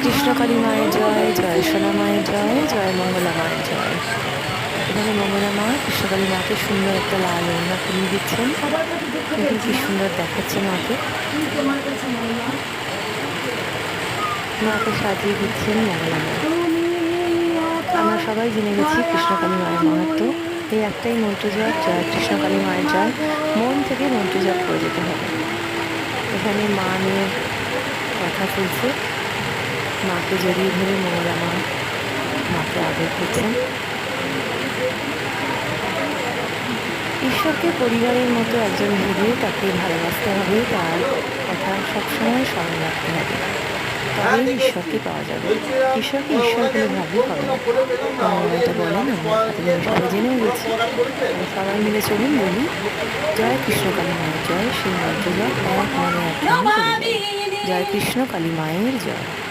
কৃষ্ণকালী মায়ের জয়, জয় সোনা মায়ের জয়, জয় মঙ্গলা মায়ের জয়। এখানে মঙ্গলা মা কৃষ্ণকালী মাকে সুন্দর একটা লাল ওড়না পরিয়ে দিচ্ছেন। দেখুন কি সুন্দর দেখাচ্ছে মাকে। মাকে সাজিয়ে দিচ্ছেন মঙ্গলা মা। আমরা সবাই জেনে গেছি কৃষ্ণকালী মায়ের মাহাত্ম্য। এই একটাই মন্ত্র জপ, জয় কৃষ্ণকালী মায়ের জয়, মন থেকে মন্ত্র জপ করে যেতে হবে। এখানে মা নিয়ে কথা চলছে। মাকে জড়িয়ে ধরে মঙ্গলা মা মাকে আদর করছেন। ঈশ্বরকে পরিবারের মতো একজন ভেবে তাকে ভালোবাসতে হবে, তার কথা সবসময় স্মরণ রাখতে হবে, তবেই ঈশ্বরকে পাওয়া যাবে। ঈশ্বরকে ঈশ্বর বলে ভাবলে হবে না। এটা বলেন, আমরা সবাই জেনেও গেছি। সবাই মিলে চলুন বলি, জয় কৃষ্ণকালী মায়ের জয়। সেই মন্ত্র জপ এক মনে এক প্রাণে করে যাই। জয় কৃষ্ণ কালী মায়ের জয়।